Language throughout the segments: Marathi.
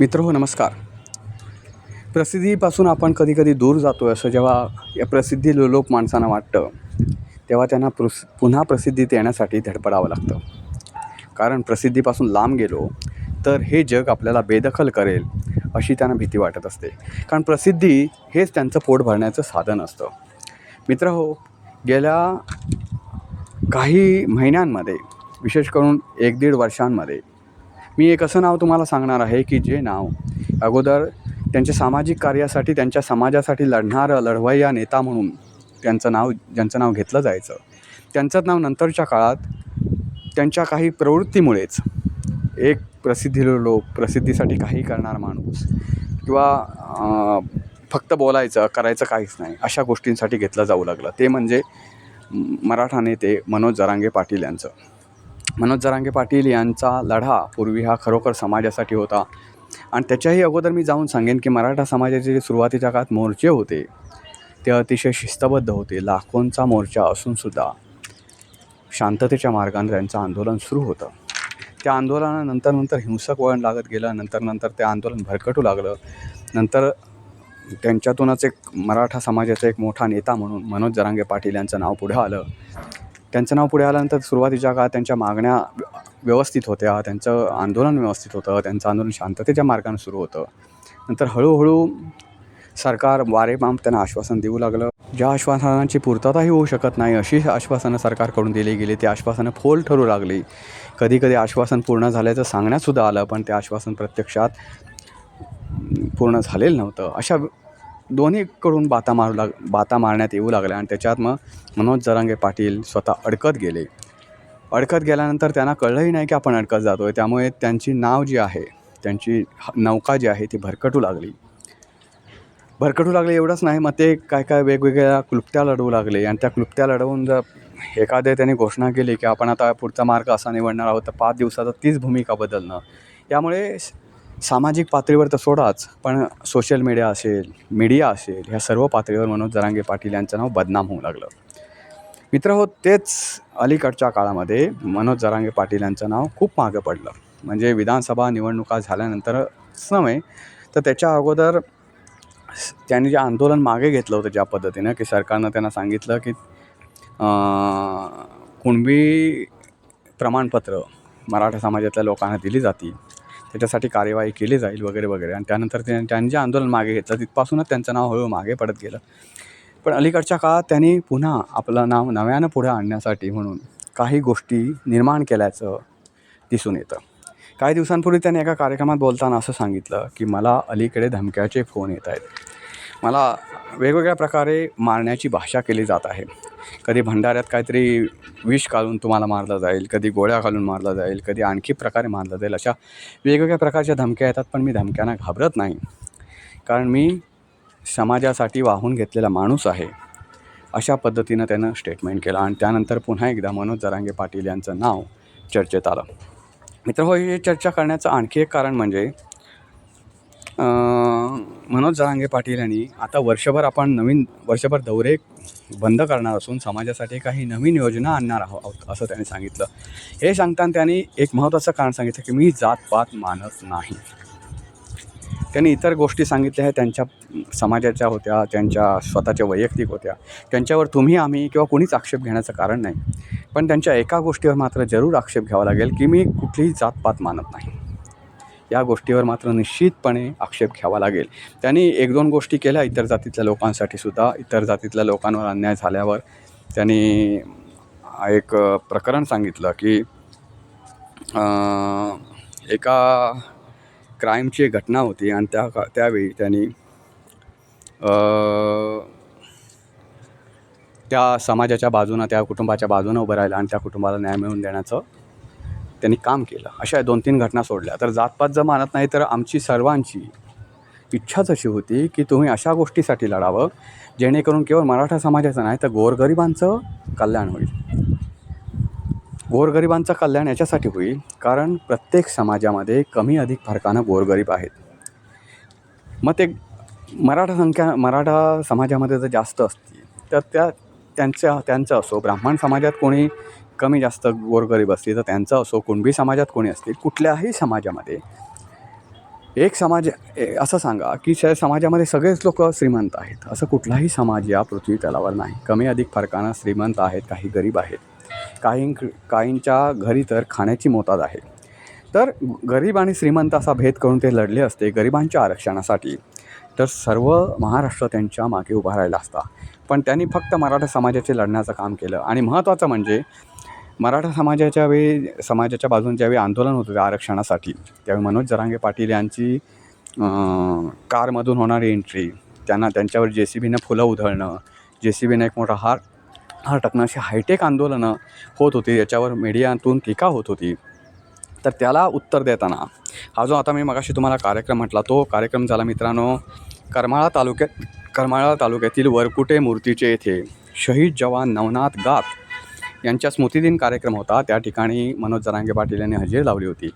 मित्रहो नमस्कार. प्रसिद्धीपासून आपण कधी दूर जातो असं जेव्हा या प्रसिद्धी लोक माणसांना वाटतं, तेव्हा त्यांना पुन्हा प्रसिद्धीत येण्यासाठी धडपडावं लागतं. कारण प्रसिद्धीपासून लांब गेलो तर हे जग आपल्याला बेदखल करेल अशी त्यांना भीती वाटत असते. कारण प्रसिद्धी हेच त्यांचं पोट भरण्याचं साधन असतं. मित्रहो, गेल्या काही महिन्यांमध्ये, विशेष करून 1-1.5 वर्षांमध्ये मी एक असं नाव तुम्हाला सांगणार आहे की जे नाव अगोदर त्यांच्या सामाजिक कार्यासाठी, त्यांच्या समाजासाठी लढवय्या नेता म्हणून ज्यांचं नाव घेतलं जायचं, त्यांचंच नाव नंतरच्या काळात त्यांच्या काही प्रवृत्तीमुळेच एक प्रसिद्धीसाठी काही करणारा माणूस किंवा फक्त बोलायचं, करायचं काहीच नाही अशा गोष्टींसाठी घेतलं जाऊ लागलं. ते म्हणजे मराठा नेते मनोज जरांगे पाटील यांचं. मनोज जरांगे पाटील यांचा लढा पूर्वी हा खरोखर समाजासाठी होता. आणि त्याच्याही अगोदर मी जाऊन सांगेन की मराठा समाजाचे जे सुरुवातीच्या काळात मोर्चे होते ते अतिशय शिस्तबद्ध होते. लाखोंचा मोर्चा असूनसुद्धा शांततेच्या मार्गाने त्यांचं आंदोलन सुरू होतं. त्या आंदोलनानंतर हिंसक वळण लागत गेलं. नंतर ते आंदोलन भरकटू लागलं. नंतर त्यांच्यातूनच एक मराठा समाजाचा एक मोठा नेता म्हणून मनोज जरांगे पाटील यांचं नाव पुढे आलं. त्यांचं नाव पुढे आल्यानंतर सुरुवातीच्या काळात त्यांच्या मागण्या व्यवस्थित होत्या, त्यांचं आंदोलन व्यवस्थित होतं, त्यांचं आंदोलन शांततेच्या मार्गाने सुरू होतं. नंतर हळूहळू सरकार वारेमाप त्यांना आश्वासन देऊ लागलं. ज्या आश्वासनांची पूर्तताही होऊ शकत नाही अशी आश्वासनं सरकारकडून दिली गेली. ती आश्वासनं फोल ठरू लागली. कधी आश्वासन पूर्ण झाल्याचं सांगण्यातसुद्धा आलं, पण ते आश्वासन प्रत्यक्षात पूर्ण झालेलं नव्हतं. अशा दोन्हीकडून बाता मारण्यात येऊ लागल्या. आणि त्याच्यात मग मनोज जरांगे पाटील स्वतः अडकत गेल्यानंतर त्यांना कळलंही नाही की आपण अडकत जातो आहे. त्यामुळे त्यांची नाव जी आहे, त्यांची नौका जी आहे ती भरकटू लागली. एवढंच नाही, मग ते काय वेगवेगळ्या क्लुप्त्या लढवू लागले. आणि त्या क्लुप्त्या लढवून जर एखाद्या त्यांनी घोषणा केली की आपण आता पुढचा मार्ग असा निवडणार आहोत, तर 5 दिवसात तीच भूमिका बदलणं. यामुळे सामाजिक पातळीवर तर सोडाच, पण सोशल मीडिया असेल, ह्या सर्व पातळीवर मनोज जरांगे पाटील यांचं नाव बदनाम होऊ लागलं. मित्रहो, तेच अलीकडच्या काळामध्ये मनोज जरांगे पाटील यांचं नाव खूप मागं पडलं. म्हणजे विधानसभा निवडणुका झाल्यानंतरच नव्हे, तर त्याच्या अगोदर त्यांनी जे आंदोलन मागे घेतलं होतं ज्या पद्धतीनं की सरकारनं त्यांना सांगितलं की कुणबी प्रमाणपत्र मराठा समाजातल्या लोकांना दिली जातील, त्याच्यासाठी कार्यवाही केली जाईल वगैरे. आणि त्यानंतर त्यांनी जे आंदोलन मागे घेतलं तिथपासूनच त्यांचं नाव हळूहळू मागे पडत गेलं. पण अलीकडच्या काळात त्यांनी पुन्हा आपलं नाव नव्यानं पुढे आणण्यासाठी म्हणून काही गोष्टी निर्माण केल्याचं दिसून येतं. काही दिवसांपूर्वी त्यांनी एका कार्यक्रमात बोलताना असं सांगितलं की मला अलीकडे धमक्याचे फोन येत आहेत. मला वेगवेगळ्या प्रकारे मारण्याची भाषा केली जात आहे. कधी भंडाऱ्यात काहीतरी विष घालून तुम्हाला मारलं जाईल, कधी गोळ्या घालून मारलं जाईल, कधी आणखी प्रकारे मारलं जाईल. अशा वेगवेगळ्या प्रकारच्या धमक्या येतात. पण मी धमक्यांना घाबरत नाही, कारण मी समाजासाठी वाहून घेतलेला माणूस आहे, अशा पद्धतीनं त्यानं स्टेटमेंट केलं. आणि त्यानंतर पुन्हा एकदा मनोज जरांगे पाटील यांचं नाव चर्चेत आलं. मित्रहो, हे चर्चा करण्याचं आणखी एक कारण म्हणजे मनोज जरांगे पाटील यांनी आता वर्षभर दौरे बंद करणार असून समाजासाठी काही नवीन योजना आणणार आहोत असं त्यांनी सांगितलं. हे सांगताना त्यांनी एक महत्त्वाचं कारण सांगितलं की मी जातपात मानत नाही. त्यांनी इतर गोष्टी सांगितल्या आहेत, त्यांच्या समाजाच्या होत्या, त्यांच्या स्वतःच्या वैयक्तिक होत्या. त्यांच्यावर तुम्ही, आम्ही किंवा कोणीच आक्षेप घेण्याचं कारण नाही. पण त्यांच्या एका गोष्टीवर मात्र जरूर आक्षेप घ्यावा लागेल की मी कुठलीही जातपात मानत नाही. या गोष्टीवर मात्र निश्चितपणे आक्षेप घ्यावा लागेल. त्यांनी 1-2 गोष्टी केल्या इतर जातीतल्या लोकांसाठी सुद्धा. इतर जातीतल्या लोकांवर अन्याय झाल्यावर त्यांनी एक प्रकरण सांगितलं की एका क्राईमची एक घटना होती आणि त्यावेळी त्यांनी त्या समाजाच्या बाजूनं, त्या कुटुंबाच्या बाजूनं उभं राहिलं आणि त्या कुटुंबाला न्याय मिळवून देण्याचं त्यांनी काम केलं. अशा 2-3 घटना सोडल्या. तर जातपात जर मानत नाही, तर आमची सर्वांची इच्छाच अशी होती की तुम्ही अशा गोष्टीसाठी लढावं जेणेकरून केवळ मराठा समाजाचं नाही तर गोरगरिबांचं कल्याण होईल. गोरगरिबांचं कल्याण याच्यासाठी होईल कारण प्रत्येक समाजामध्ये कमी अधिक फरकानं गोरगरीब आहेत. मग ते मराठा समाजामध्ये जर जास्त असतील तर त्यांचं असो, ब्राह्मण समाजात कोणी कमी जास्त गोरगरीब असतील तर त्यांचं असो, कुणबी समाजात कोणी असतील, कुठल्याही समाजामध्ये एक समाज असं सांगा की समाजामध्ये सगळेच लोक श्रीमंत आहेत, असं कुठलाही समाज या पृथ्वी तलावर नाही. कमी अधिक फरकानं श्रीमंत आहेत, काही गरीब आहेत, काहींच्या घरी तर खाण्याची मोताद आहे. तर गरीब आणि श्रीमंत असा भेद करून ते लढले असते गरिबांच्या आरक्षणासाठी, तर सर्व महाराष्ट्र त्यांच्या मागे उभा राहिला असता. पण त्यांनी फक्त मराठा समाजाचे लढण्याचं काम केलं. आणि महत्त्वाचं म्हणजे मराठा समाजाच्या बाजूने ज्यावेळी आंदोलन होतं त्या आरक्षणासाठी, त्यावेळी मनोज जरांगे पाटील यांची कारमधून होणारी एंट्री, त्यांच्यावर JCBनं फुलं उधळणं, JCBनं एक मोठा हार टाकणं, अशी हायटेक आंदोलनं होत होती, याच्यावर मीडियातून टीका होत होती. तर त्याला उत्तर देताना हा जो आता मी मगाशी तुम्हाला कार्यक्रम म्हटला, तो कार्यक्रम झाला मित्रांनो करमाळा तालुक्यातील वरकुटे मूर्तीचे येथे शहीद जवान नवनाथ गात यांच्या स्मृतिदिन कार्यक्रम होता. त्या ठिकाणी मनोज जरांगे पाटील यांनी हजेरी लावली होती.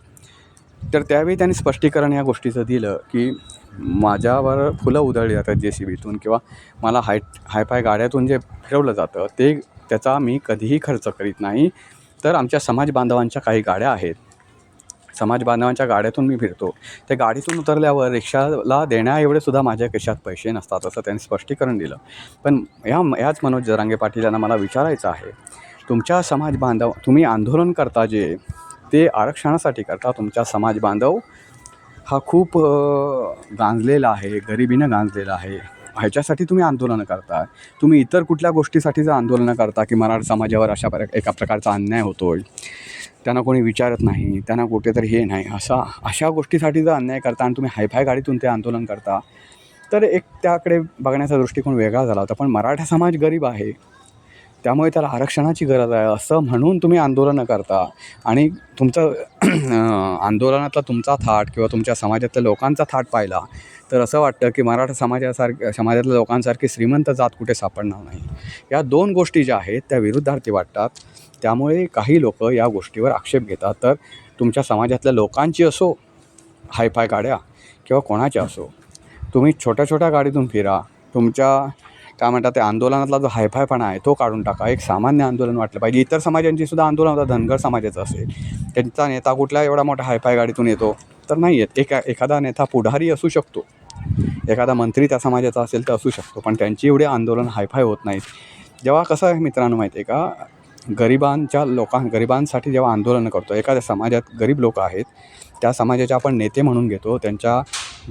तर त्यावेळी त्यांनी स्पष्टीकरण या गोष्टीचं दिलं की माझ्यावर फुलं उधळली जातात JCBतून किंवा मला हायफाय गाड्यातून जे फिरवलं जातं त्याचा मी कधीही खर्च करीत नाही. तर आमच्या समाज बांधवांच्या काही गाड्या आहेत, समाज बांधवांच्या गाड्यातून मी फिरतो. त्या गाडीतून उतरल्यावर रिक्षाला देण्याएवढे सुद्धा माझ्या खिशात पैसे नसतात, असं त्यांनी स्पष्टीकरण दिलं. पण याच मनोज जरांगे पाटील यांना मला विचारायचं आहे, तुमच्या समाज बांधव तुम्ही आंदोलन करता जे ते आरक्षणासाठी करता. तुमचा समाज बांधव हा खूप गांजलेला आहे, गरिबीनं गांजलेला आहे, ह्याच्यासाठी तुम्ही आंदोलनं करता. तुम्ही इतर कुठल्या गोष्टीसाठीचं आंदोलनं करता की मराठा समाजावर एका प्रकारचा अन्याय होतो आहे, त्यांना कोणी विचारत नाही, त्यांना कुठेतरी हे नाही, अशा गोष्टीसाठी जर अन्याय करता आणि तुम्ही हायफाय गाडीतून ते आंदोलन करता, तर एक त्याकडे बघण्याचा दृष्टिकोन वेगळा झाला होता. पण मराठा समाज गरीब आहे, त्यामुळे त्याला आरक्षणाची गरज आहे असं म्हणून तुम्ही आंदोलनं करता. आणि तुमचं आंदोलनातला तुमचा थाट किंवा तुमच्या समाजातल्या लोकांचा थाट पाहिला तर असं वाटतं की मराठा समाजातल्या लोकांसारखी श्रीमंत जात कुठे सापडणार नाही. या दोन गोष्टी ज्या आहेत त्या विरुद्धार्थी वाटतात. त्यामुळे काही लोक या गोष्टीवर आक्षेप घेतात. तर तुमच्या समाजातल्या लोकांची असो हायफाय गाड्या किंवा कोणाच्या असो, तुम्ही छोट्या छोट्या गाडीतून फिरा. तुमच्या काय म्हणतात त्या आंदोलनातला जो हायफायपणा आहे तो काढून टाका. एक सामान्य आंदोलन वाटलं पाहिजे. इतर समाजांची सुद्धा आंदोलन होतं, धनगर समाजाचं असेल, त्यांचा नेता कुठल्या एवढा मोठा हायफाय गाडीतून येतो तर नाही येत. एखादा नेता पुढारी असू शकतो, एखादा मंत्री त्या समाजाचा असेल तर असू शकतो, पण त्यांची एवढे आंदोलन हायफाय होत नाहीत. जेव्हा कसं आहे मित्रांनो माहिती आहे का, गरिबांसाठी जेव्हा आंदोलनं करतो, एखाद्या समाजात गरीब लोक आहेत त्या समाजाचे आपण नेते म्हणून घेतो, त्यांच्या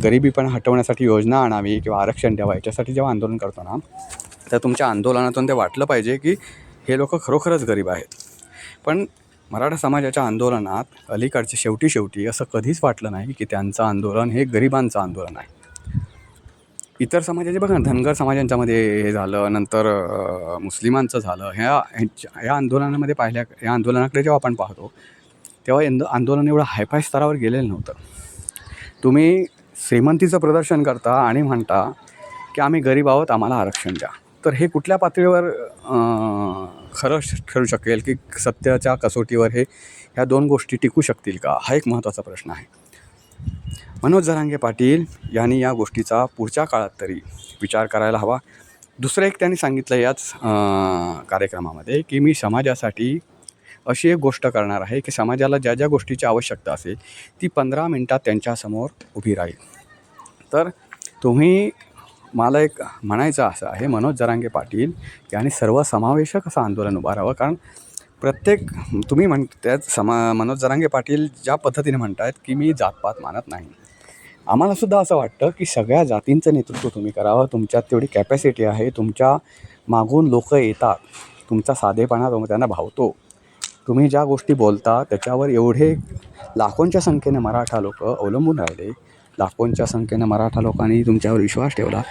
गरिबीपण हटवण्यासाठी योजना आणावी किंवा आरक्षण द्यावं याच्यासाठी जेव्हा आंदोलन करतो ना, तर तुमच्या आंदोलनातून ते वाटलं पाहिजे की हे लोक खरोखरच गरीब आहेत. पण मराठा समाजाच्या आंदोलनात अलीकडचे शेवटी असं कधीच वाटलं नाही की त्यांचं आंदोलन हे गरिबांचं आंदोलन आहे. इतर समाजाचे बघा, धनगर समाजांच्यामध्ये हे झालं, नंतर मुस्लिमांचं झालं. ह्या आंदोलनामध्ये या आंदोलनाकडे जेव्हा आपण पाहतो तेव्हा आंदोलन एवढं हायफाय स्तरावर गेलेलं नव्हतं. तुम्ही श्रीमंतीचं प्रदर्शन करता आणि म्हणता की आम्ही गरीब आहोत, आम्हाला आरक्षण द्या. तर हे कुठल्या पातळीवर खरं ठरू शकेल की सत्याच्या कसोटीवर ह्या दोन गोष्टी टिकू शकतील का, हा एक महत्त्वाचा प्रश्न आहे. मनोज जरांगे पाटील यांनी या गोष्टीचा पुढच्या काळात तरी विचार करायला हवा. दुसरं एक त्यांनी सांगितलं याच कार्यक्रमामध्ये की मी समाजासाठी अशी एक गोष्ट करणार आहे की समाजाला ज्या ज्या गोष्टीची आवश्यकता असेल ती 15 मिनटात त्यांच्यासमोर उभी राहील. तर तुम्ही मला एक म्हणायचं असं आहे, मनोज जरांगे पाटील यांनी सर्वसमावेशक असं आंदोलन उभारावं. कारण तुम्ही म्हणतात मनोज जरांगे पाटील ज्या पद्धतीने म्हणत आहेत की मी जातपात मानत नाही, आम्हालासुद्धा असं वाटतं की सगळ्या जातींचं नेतृत्व तुम्ही करावं. तुमच्यात तेवढी कॅपॅसिटी आहे, तुमच्या मागून लोक येतात, तुमचा साधेपणा त्यांना भावतो. तुम्ही ज्या गोष्टी बोलता त्याच्यावर एवढे लाखोंच्या संख्येने मराठा लोक अवलंबून राहिले, लाखोंच्या संख्येनं मराठा लोकांनी तुमच्यावर विश्वास ठेवला.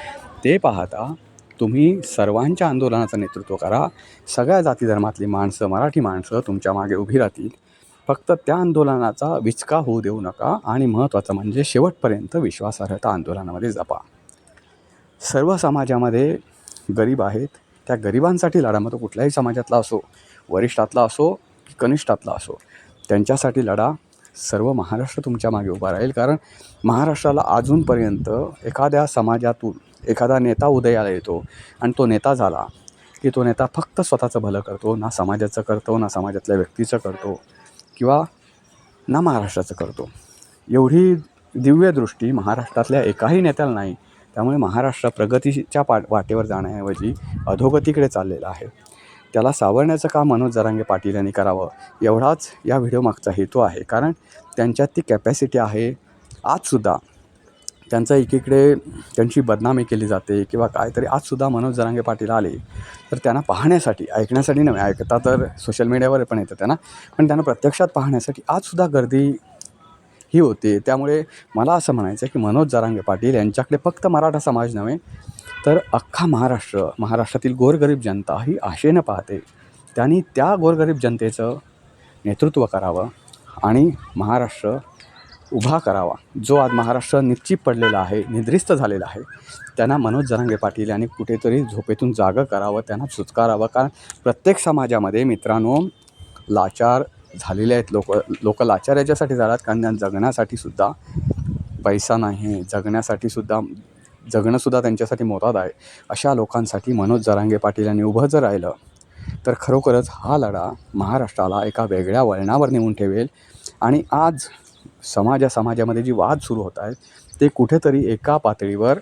ते पाहता तुम्ही सर्वांच्या आंदोलनाचं नेतृत्व करा. सगळ्या जाती धर्मातली माणसं, मराठी माणसं तुमच्या मागे उभी राहतील. फक्त त्या आंदोलनाचा विचका होऊ देऊ नका. आणि महत्त्वाचं म्हणजे शेवटपर्यंत विश्वासार्हता आंदोलनामध्ये जपा. सर्व समाजामध्ये गरीब आहेत, त्या गरिबांसाठी लढा. मग तो कुठल्याही समाजातला असो, वरिष्ठातला असो की कनिष्ठातला असो, त्यांच्यासाठी लढा. सर्व महाराष्ट्र तुमच्या मागे उभा राहील. कारण महाराष्ट्राला अजूनपर्यंत एखाद्या समाजातून एखादा नेता उदयाला येतो आणि तो नेता झाला की तो नेता फक्त स्वतःचं भलं करतो, ना समाजाचं करतो, ना समाजातल्या व्यक्तीचं करतो किंवा ना महाराष्ट्राचं करतो. दिव्यदृष्टी महाराष्ट्रातल्या एकाही नेत्याला नाही. त्यामुळे महाराष्ट्र प्रगतीच्या वाटेवर जाण्याऐवजी अधोगतीकडे चाललेला आहे. त्याला सावरण्याचं काम मनोज जरांगे पाटील यांनी करावं, एवढाच या व्हिडिओमागचा हेतू आहे. कारण त्यांच्यात ती कॅपॅसिटी आहे. आजसुद्धा त्यांचा एकीकडे त्यांची बदनामी केली जाते किंवा काहीतरी, आजसुद्धा मनोज जरांगे पाटील आले तर त्यांना पाहण्यासाठी, ऐकण्यासाठी नव्हे, ऐकता तर सोशल मीडियावर पण येतं त्यांना, पण त्यांना प्रत्यक्षात पाहण्यासाठी आजसुद्धा गर्दी ही होते. त्यामुळे मला असं म्हणायचं आहे की मनोज जरांगे पाटील यांच्याकडे फक्त मराठा समाज नव्हे तर अख्खा महाराष्ट्रातील गोरगरीब जनता ही आशेनं पाहते. त्यांनी त्या गोरगरीब जनतेचं नेतृत्व करावं आणि महाराष्ट्र उभा करावा. जो आज महाराष्ट्र निश्चित पडलेला आहे, निद्रिस्त झालेला आहे, त्यांना मनोज जरांगे पाटील यांनी कुठेतरी झोपेतून जागं करावं, त्यांना सुचकारावं. कारण प्रत्येक समाजामध्ये मित्रांनो लाचार झालेले आहेत. लोक लाचार याच्यासाठी झातात कारण त्यांना जगण्यासाठीसुद्धा पैसा नाही, जगणंसुद्धा त्यांच्यासाठी मोताद आहे. अशा लोकांसाठी मनोज जरांगे पाटील यांनी उभं जर राहिलं तर खरोखरच हा लढा महाराष्ट्राला एका वेगळ्या वळणावर नेऊन ठेवेल. आणि आज समाजामध्ये जी वाद सुरू होत आहेत ते कुठेतरी एका पातळीवर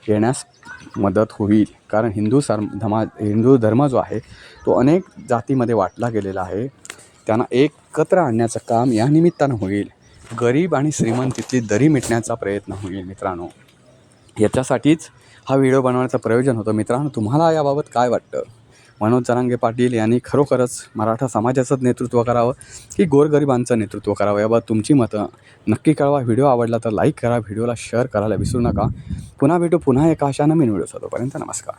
येण्यास मदत होईल. कारण हिंदू धर्म जो आहे तो अनेक जातीमध्ये वाटला गेलेला आहे. त्यांना एकत्र आणण्याचं काम या निमित्तानं होईल. गरीब आणि श्रीमंतीतली दरी मिटण्याचा प्रयत्न होईल. मित्रांनो, याच्यासाठीच हा व्हिडिओ बनवण्याचं प्रयोजन होतं. मित्रांनो, तुम्हाला याबाबत काय वाटतं? मनोज जरांगे पाटील यांनी खरोखरच मराठा समाजाचं नेतृत्व करावं की गोरगरिबांचं नेतृत्व करावं? याबाबत तुमची मतं नक्की कळवा. व्हिडिओ आवडला तर लाईक करा, व्हिडिओला शेअर करायला विसरू नका. पुन्हा भेटू पुन्हा एका अशा नवीन व्हिडिओ. तोपर्यंत नमस्कार.